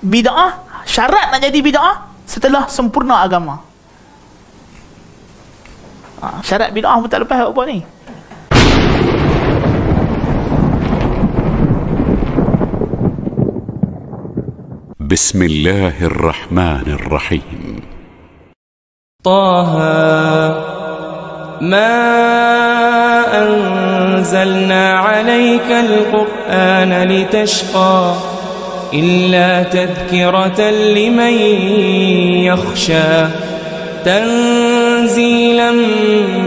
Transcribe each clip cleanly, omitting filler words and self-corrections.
bid'ah, syarat nak jadi bid'ah setelah sempurna agama. Syarat bid'ah pun tak lepas apa ni. Bismillahirrahmanirrahim. Taha ما أنزلنا عليك القرآن لتشقى إلا تذكرة لمن يخشى تنزيلا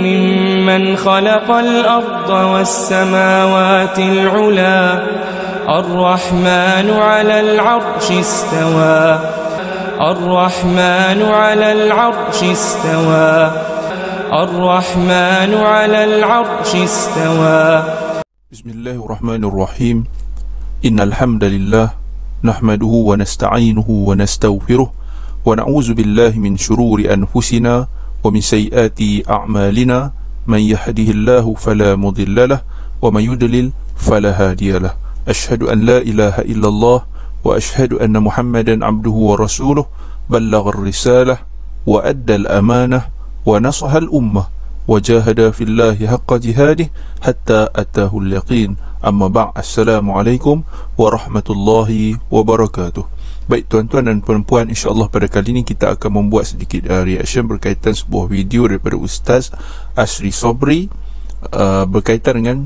ممن خلق الأرض والسماوات العلى الرحمن على العرش استوى الرحمن على العرش استوى الرحمن على العرش استوى. بسم الله الرحمن الرحيم. إن الحمد لله نحمده ونستعينه ونستغفره ونعوذ بالله من شرور أنفسنا ومن سيئات أعمالنا من يهده الله فلا مضل له ومن يضلل فلا هادي له. أشهد أن لا إله إلا الله وأشهد أن محمدا عبده ورسوله بلغ الرسالة وأدى الأمانة ونصح الأمة وجاهد في الله حق جهاده حتى أتاه اليقين. Amma ba'd. Assalamualaikum warahmatullahi wabarakatuh. Baik tuan-tuan dan puan-puan, insya-Allah pada kali ini kita akan membuat sedikit reaction berkaitan sebuah video daripada Ustaz Asri Sobri berkaitan dengan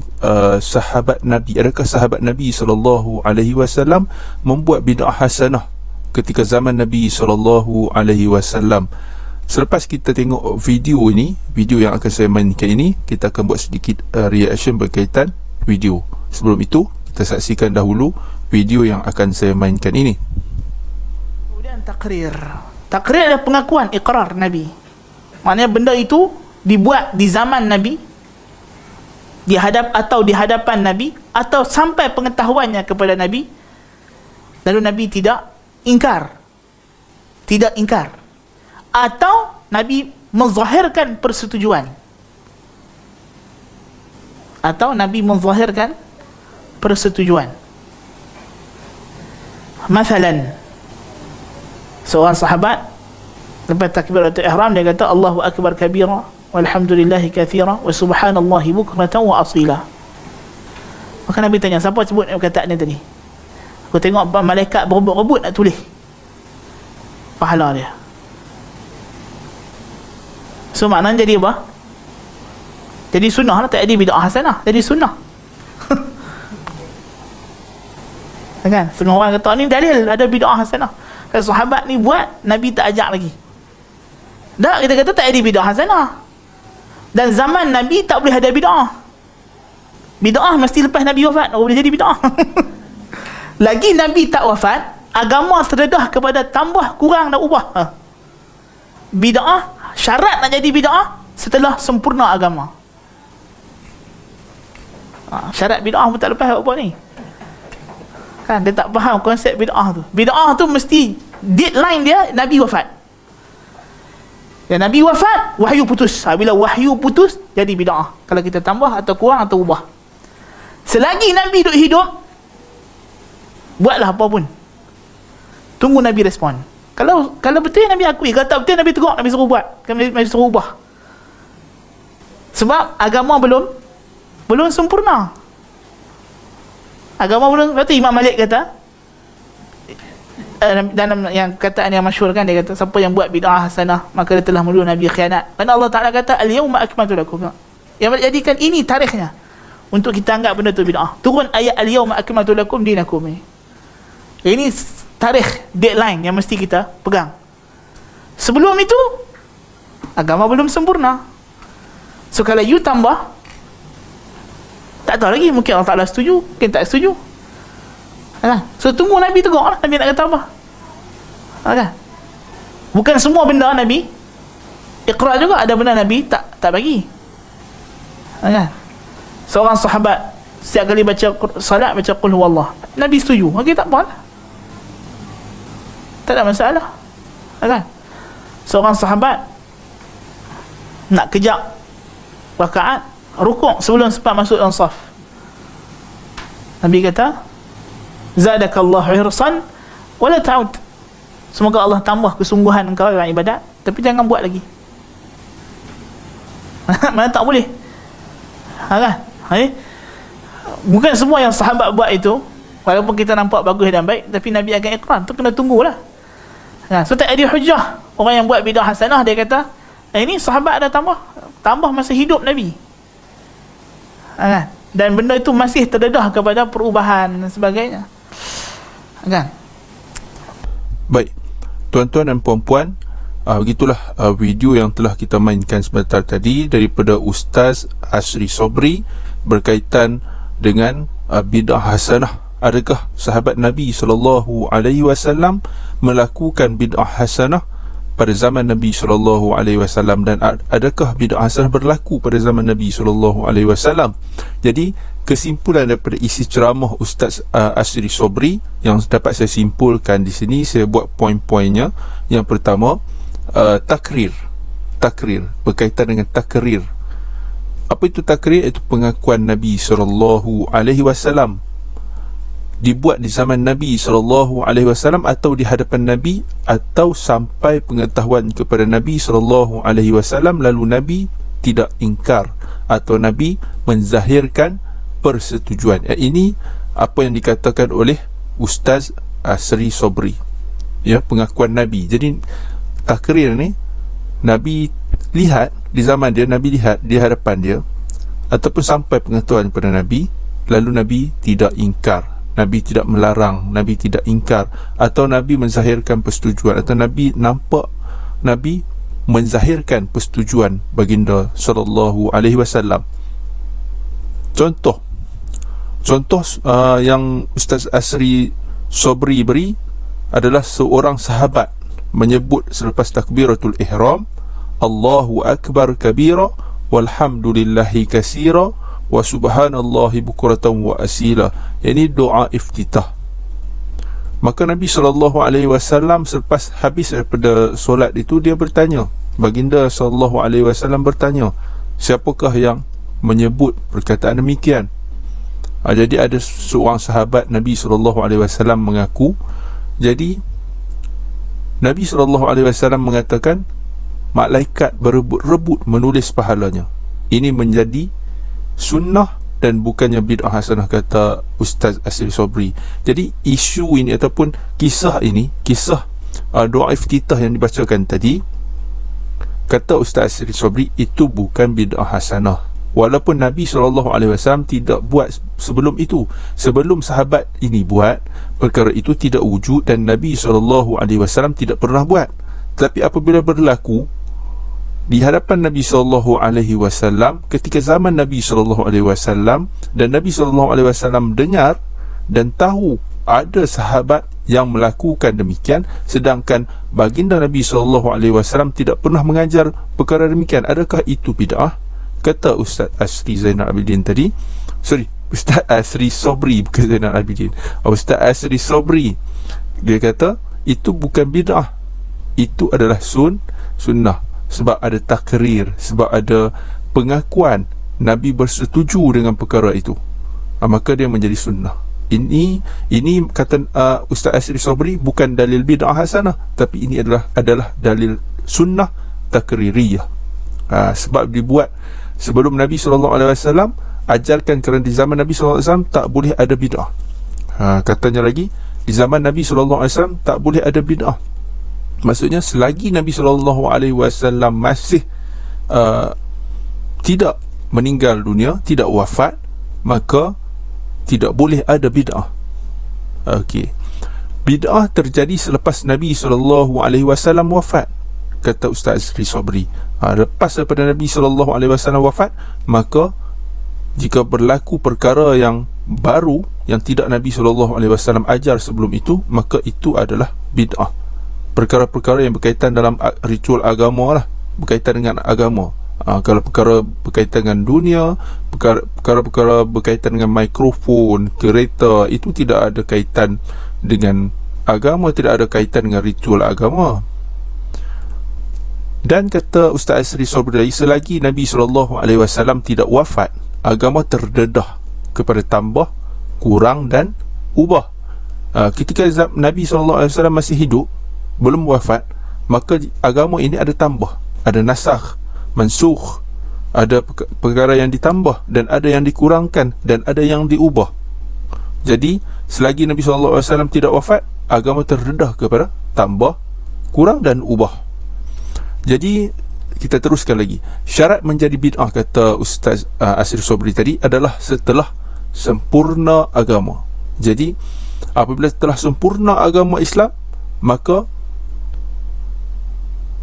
sahabat Nabi. Adakah sahabat Nabi SAW membuat bid'ah hasanah ketika zaman Nabi SAW? Selepas kita tengok video ini, video yang akan saya mainkan ini, kita akan buat sedikit reaction berkaitan video. Sebelum itu, kita saksikan dahulu video yang akan saya mainkan ini. Kemudian takrir. Takrir adalah pengakuan, ikrar Nabi. Maknanya benda itu dibuat di zaman Nabi, di hadapan Nabi, atau sampai pengetahuannya kepada Nabi, lalu Nabi tidak ingkar, atau Nabi menzahirkan persetujuan, Masalan, seorang sahabat lepas takbiratul ihram dia kata Allahu akbar kabira walhamdulillahi katsira wa subhanallahi bukratan wa asila. Maka Nabi tanya, siapa sebut perkataan ni tadi? Aku tengok malaikat berebut-rebut nak tulis pahala dia. So maknanya jadi apa? Jadi sunnah lah, tak jadi bid'ah hasanah, jadi sunnah. Kan? Setengah orang kata ni dalil ada bid'ah hasanah. Kalau sahabat ni buat, Nabi tak ajak lagi. Tak, kita kata tak jadi bid'ah hasanah. Dan zaman Nabi tak boleh ada bid'ah. Bid'ah mesti lepas Nabi wafat, boleh jadi bid'ah. Lagi Nabi tak wafat, agama terdedah kepada tambah, kurang dan ubah. Bid'ah, syarat nak jadi bid'ah setelah sempurna agama. Syarat bid'ah pun tak lepas apa ni. Kan, dia tak faham konsep bid'ah tu. Bid'ah tu mesti deadline dia Nabi wafat. Dan Nabi wafat, wahyu putus. Bila wahyu putus, jadi bid'ah. Kalau kita tambah atau kurang atau ubah. Selagi Nabi duduk hidup, buatlah apa pun. Tunggu Nabi respon. Kalau betul Nabi akui, kalau tak betul Nabi tegur, Nabi suruh buat, Nabi suruh ubah. Sebab agama belum sempurna. Agama belum. Lepas tu Imam Malik kata, dalam yang kataan yang masyhur kan, dia kata siapa yang buat bid'ah hasanah maka dia telah menuduh Nabi khianat. Kerana Allah Ta'ala kata al-yawma akmaltu lakum. Yang menjadikan ini tarikhnya untuk kita anggap benda tu bid'ah. Turun ayat al-yawma akmaltu lakum dinakum ni. Ini tarikh, deadline yang mesti kita pegang. Sebelum itu agama belum sempurna. So kalau you tambah, tak tahu lagi, mungkin Allah Ta'ala setuju, mungkin tak setuju. So tunggu Nabi tegur lah, Nabi nak kata apa. Bukan semua benda Nabi iqrar juga, ada benda Nabi tak bagi. Seorang sahabat setiap kali baca salat baca qul huwallah, Nabi setuju, okey tak apa lah, tak ada masalah. Seorang sahabat nak kejap rakaat, rukuk sebelum sempat masuk dalam saf, Nabi kata zadakallahu hirsan wala ta'ud, semoga Allah tambah kesungguhan engkau dalam ibadat, tapi jangan buat lagi. Mana tak boleh, kan? Bukan semua yang sahabat buat itu, walaupun kita nampak bagus dan baik, tapi Nabi akan ikrar, tu kena tunggulah. So tak ada hujah orang yang buat bidah hasanah, dia kata ini sahabat ada tambah masa hidup Nabi, kan? Dan benda itu masih terdedah kepada perubahan dan sebagainya, kan? Baik, tuan-tuan dan puan-puan, begitulah video yang telah kita mainkan sebentar tadi daripada Ustaz Asri Sobri berkaitan dengan bidah hasanah. Adakah sahabat Nabi SAW melakukan bid'ah hasanah pada zaman Nabi SAW, dan adakah bid'ah hasanah berlaku pada zaman Nabi SAW? Jadi kesimpulan daripada isi ceramah Ustaz Asri Sobri yang dapat saya simpulkan di sini, saya buat poin-poinnya. Yang pertama, takrir berkaitan dengan takrir. Apa itu takrir? Itu pengakuan Nabi SAW dibuat di zaman Nabi SAW atau di hadapan Nabi, atau sampai pengetahuan kepada Nabi SAW, lalu Nabi tidak ingkar atau Nabi menzahirkan persetujuan. Ini apa yang dikatakan oleh Ustaz Asri Sobri, ya, pengakuan Nabi. Jadi takrir ni Nabi lihat di zaman dia, Nabi lihat di hadapan dia, ataupun sampai pengetahuan kepada Nabi, lalu Nabi tidak ingkar, Nabi tidak melarang, Nabi tidak ingkar, atau Nabi menzahirkan persetujuan, atau Nabi nampak Nabi menzahirkan persetujuan baginda SAW. Contoh yang Ustaz Asri Sobri beri adalah seorang sahabat menyebut selepas takbiratul ihram, Allahu Akbar kabira walhamdulillahi kasira wa subhanallahi bukratan wa asila. Ini doa iftitah. Maka Nabi SAW selepas habis daripada solat itu, dia bertanya, baginda SAW bertanya, siapakah yang menyebut perkataan demikian? Jadi ada seorang sahabat Nabi SAW mengaku. Jadi Nabi SAW mengatakan malaikat berebut-rebut menulis pahalanya. Ini menjadi sunnah dan bukannya bid'ah hasanah, kata Ustaz Asri Sobri. Jadi isu ini ataupun kisah ini, kisah doa iftitah yang dibacakan tadi, kata Ustaz Asri Sobri, itu bukan bid'ah hasanah, walaupun Nabi SAW tidak buat sebelum itu. Sebelum sahabat ini buat, perkara itu tidak wujud dan Nabi SAW tidak pernah buat. Tapi apabila berlaku di hadapan Nabi SAW, ketika zaman Nabi SAW, dan Nabi SAW dengar dan tahu ada sahabat yang melakukan demikian, sedangkan baginda Nabi SAW tidak pernah mengajar perkara demikian, adakah itu bid'ah? Kata Ustaz Asri Zainal Abidin tadi, Ustaz Asri Sobri, bukan Zainal Abidin, Ustaz Asri Sobri, dia kata itu bukan bid'ah, itu adalah sunnah. Sebab ada takrir, sebab ada pengakuan Nabi bersetuju dengan perkara itu, maka dia menjadi sunnah. Ini kata Ustaz Asri Sobri bukan dalil bid'ah hasanah, tapi ini adalah dalil sunnah takririyah. Sebab dibuat sebelum Nabi SAW ajarkan, kerana di zaman Nabi SAW tak boleh ada bid'ah. Katanya lagi, di zaman Nabi SAW tak boleh ada bid'ah. Maksudnya selagi Nabi SAW masih tidak meninggal dunia, tidak wafat, maka tidak boleh ada bid'ah. Okey. Bid'ah terjadi selepas Nabi SAW wafat, kata Ustaz Asri Sobri. Lepas daripada Nabi SAW wafat, maka jika berlaku perkara yang baru yang tidak Nabi SAW ajar sebelum itu, maka itu adalah bid'ah. Perkara-perkara yang berkaitan dalam ritual agama lah, berkaitan dengan agama. Kalau perkara berkaitan dengan dunia, perkara-perkara berkaitan dengan mikrofon, kereta, itu tidak ada kaitan dengan agama, tidak ada kaitan dengan ritual agama. Dan kata Ustaz Asri Sobri, selagi Nabi SAW tidak wafat, agama terdedah kepada tambah, kurang dan ubah. ketika Nabi SAW masih hidup, belum wafat, maka agama ini ada tambah, ada nasakh, mansukh, ada perkara yang ditambah dan ada yang dikurangkan dan ada yang diubah. Jadi selagi Nabi SAW tidak wafat, agama terdedah kepada tambah, kurang dan ubah. Jadi kita teruskan lagi. Syarat menjadi bid'ah, kata Ustaz Asir Sobri tadi, adalah setelah sempurna agama. Jadi apabila telah sempurna agama Islam, maka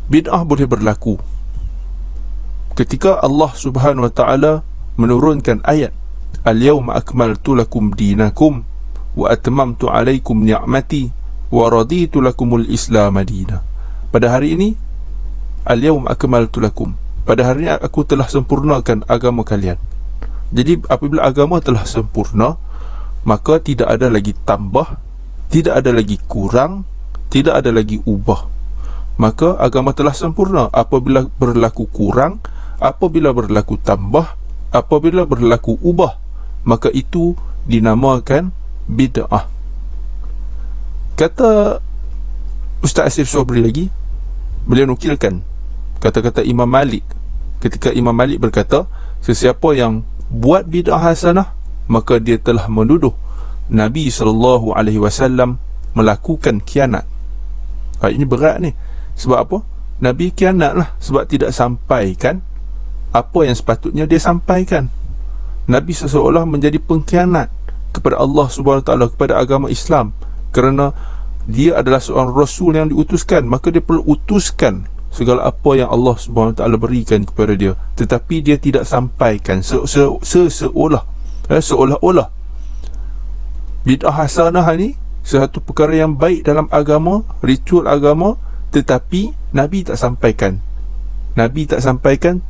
bid'ah boleh berlaku. Ketika Allah Subhanahu wa ta'ala menurunkan ayat Al-yawma akmaltu lakum dinakum wa atmamtu alaikum ni'mati wa raditu lakumul Islam madina. Pada hari ini, Al-yawma akmaltu lakum, pada hari ini aku telah sempurnakan agama kalian. Jadi apabila agama telah sempurna, maka tidak ada lagi tambah, tidak ada lagi kurang, tidak ada lagi ubah. Maka agama telah sempurna. Apabila berlaku kurang, apabila berlaku tambah, apabila berlaku ubah, maka itu dinamakan bid'ah. Kata Ustaz Asif Sobri lagi, beliau nukilkan kata-kata Imam Malik ketika Imam Malik berkata, sesiapa yang buat bid'ah hasanah, maka dia telah menuduh Nabi SAW melakukan khianat. Ini berat ni. Sebab apa? Nabi khianat lah, sebab tidak sampaikan apa yang sepatutnya dia sampaikan. Nabi seseolah menjadi pengkhianat kepada Allah SWT, kepada agama Islam, kerana dia adalah seorang Rasul yang diutuskan, maka dia perlu utuskan segala apa yang Allah SWT berikan kepada dia, tetapi dia tidak sampaikan. Seolah-olah bid'ah hasanah ni satu perkara yang baik dalam agama, ritual agama, tetapi Nabi tak sampaikan. Nabi tak sampaikan,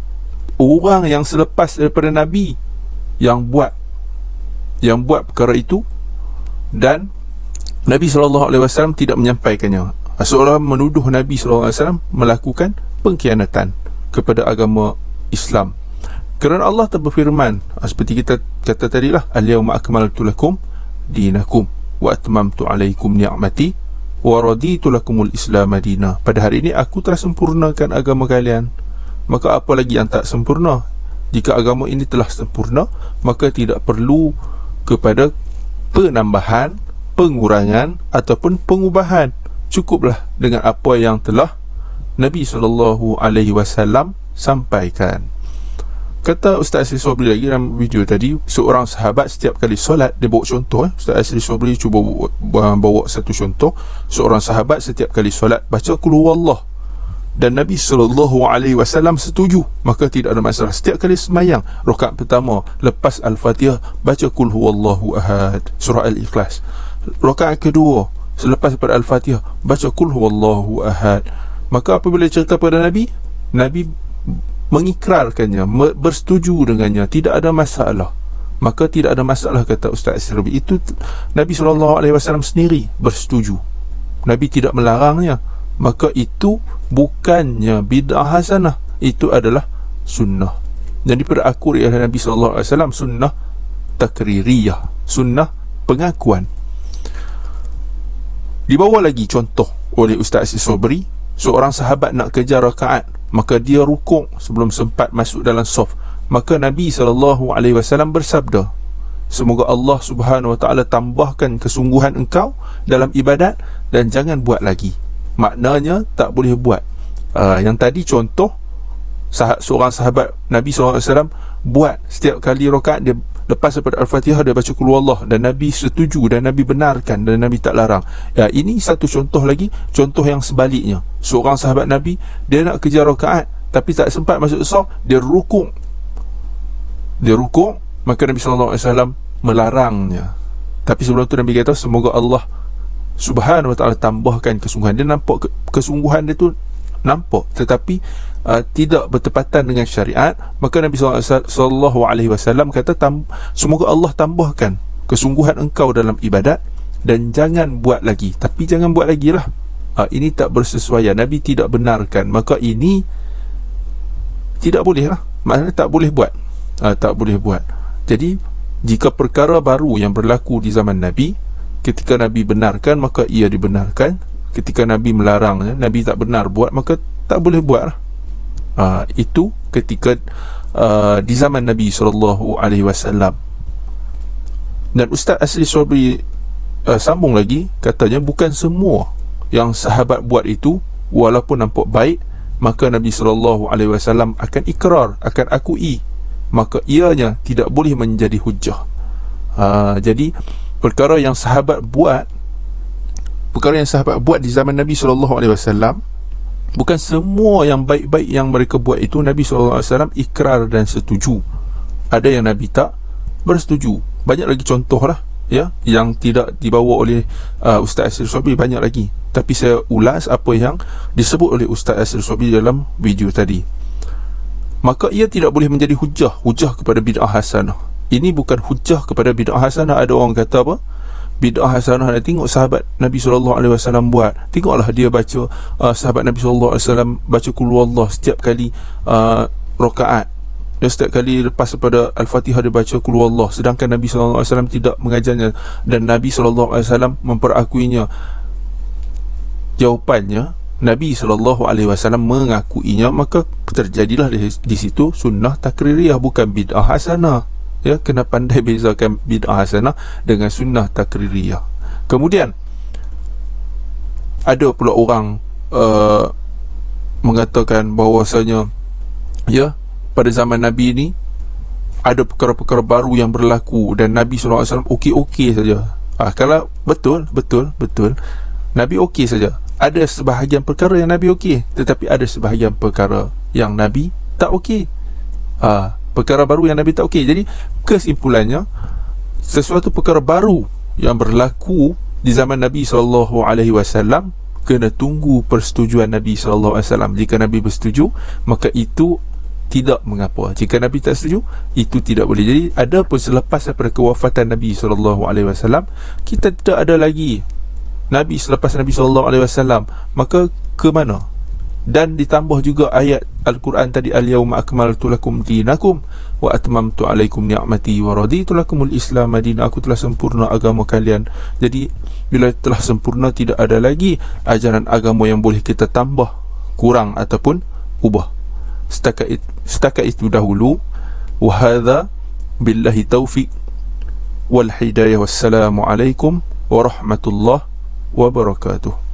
orang yang selepas daripada Nabi yang buat perkara itu, dan Nabi SAW tidak menyampaikannya. Seolah menuduh Nabi SAW melakukan pengkhianatan kepada agama Islam. Kerana Allah berfirman, seperti kita kata tadilah, Al-yawma akmaltu lakum dinakum wa atmamtu alaikum ni'mati wa raditu lakumul Islam madina. Pada hari ini aku telah sempurnakan agama kalian. Maka apa lagi yang tak sempurna? Jika agama ini telah sempurna, maka tidak perlu kepada penambahan, pengurangan ataupun pengubahan. Cukuplah dengan apa yang telah Nabi SAW sampaikan. Kata Ustaz Asri Sobri lagi dalam video tadi, seorang sahabat setiap kali solat, dia bawa contoh. Ustaz Asri Sobri cuba bawa satu contoh. Seorang sahabat setiap kali solat baca Qul Huwallah, dan Nabi SAW setuju, maka tidak ada masalah. Setiap kali semayang, rakaat pertama lepas Al-Fatihah baca Qul Huwallahu Ahad, surah Al-Ikhlas. Rakaat kedua selepas daripada Al-Fatihah baca Qul Huwallahu Ahad. Maka apabila cerita pada Nabi, Nabi mengikrarkannya, bersetuju dengannya, tidak ada masalah. Maka tidak ada masalah, kata Ustaz Asri. Itu Nabi SAW sendiri bersetuju, Nabi tidak melarangnya. Maka itu bukannya bid'ah hasanah, itu adalah sunnah. Dan diperakuri oleh Nabi SAW sunnah takririyah, sunnah pengakuan. Dibawa lagi contoh oleh Ustaz Asri Sobri, seorang sahabat nak kejar rakaat, maka dia rukuk sebelum sempat masuk dalam saf. Maka Nabi SAW bersabda, semoga Allah Subhanahu wa ta'ala tambahkan kesungguhan engkau dalam ibadat dan jangan buat lagi. Maknanya tak boleh buat. Yang tadi contoh seorang sahabat Nabi SAW buat setiap kali rakaat, dia lepas daripada Al-Fatihah dia baca Qul Huwallah, dan Nabi setuju dan Nabi benarkan dan Nabi tak larang. Ini satu contoh lagi, contoh yang sebaliknya. Seorang sahabat Nabi, dia nak kejar rakaat tapi tak sempat masuk saf, dia rukuk, maka Nabi SAW melarangnya. Tapi sebelum tu Nabi kata, semoga Allah Subhanahu wa ta'ala tambahkan kesungguhan. Dia nampak kesungguhan dia tu nampak, tetapi tidak bertepatan dengan syariat. Maka Nabi SAW kata, semoga Allah tambahkan kesungguhan engkau dalam ibadat dan jangan buat lagi. Tapi jangan buat lagi lah, ini tak bersesuaian, Nabi tidak benarkan. Maka ini tidak boleh lah, maknanya tak boleh buat, tak boleh buat. Jadi jika perkara baru yang berlaku di zaman Nabi, Ketika Nabi benarkan, maka ia dibenarkan. Ketika Nabi melarang, Nabi tak benar buat, maka tak boleh buat lah. Itu ketika di zaman Nabi SAW. Dan Ustaz Asri Sobri sambung lagi, katanya bukan semua yang sahabat buat itu walaupun nampak baik, maka Nabi SAW akan ikrar, akan akui, maka ianya tidak boleh menjadi hujjah. Jadi perkara yang sahabat buat di zaman Nabi SAW, bukan semua yang baik-baik yang mereka buat itu Nabi SAW ikrar dan setuju. Ada yang Nabi tak bersetuju. Banyak lagi contoh lah, ya, yang tidak dibawa oleh Ustaz Asri Sobri, banyak lagi. Tapi saya ulas apa yang disebut oleh Ustaz Asri Sobri dalam video tadi. Maka ia tidak boleh menjadi hujah kepada bid'ah hasanah. Ini bukan hujah kepada bid'ah hasanah. Ada orang kata apa? Bid'ah hasanah, tengok sahabat Nabi SAW buat, tengoklah dia baca, sahabat Nabi SAW baca Qul Huwallah setiap kali rakaat, dan setiap kali lepas daripada Al-Fatihah dia baca Qul Huwallah, sedangkan Nabi SAW tidak mengajarnya dan Nabi SAW memperakuinya. Jawapannya, Nabi SAW mengakuinya, maka terjadilah di situ sunnah takririyah, bukan bid'ah hasanah. Ya, kena pandai bezakan bid'ah hasanah dengan sunnah takririyah. Kemudian ada pula orang mengatakan bahawasanya, ya, pada zaman Nabi ni ada perkara-perkara baru yang berlaku dan Nabi SAW okey-okey saja. Kalau betul Nabi okey saja. Ada sebahagian perkara yang Nabi okey, tetapi ada sebahagian perkara yang Nabi tak okey. Perkara baru yang Nabi tak okey. Jadi kesimpulannya, sesuatu perkara baru yang berlaku di zaman Nabi SAW, kena tunggu persetujuan Nabi SAW. Jika Nabi bersetuju, maka itu tidak mengapa. Jika Nabi tak setuju, itu tidak boleh. Jadi ada pun selepas daripada kewafatan Nabi SAW, kita tidak ada lagi Nabi selepas Nabi SAW, maka ke mana? Dan ditambah juga ayat Al-Quran tadi, Al-yawma akmaltu lakum dinakum wa atmamtu alaikum ni'mati wa raditu lakumul Islam madina. Aku telah sempurna agama kalian. Jadi bila telah sempurna, tidak ada lagi ajaran agama yang boleh kita tambah, kurang ataupun ubah. Setakat itu dahulu. Wa hadza billahi taufiq wal hidayah. Wassalamu alaikum warahmatullahi wabarakatuh.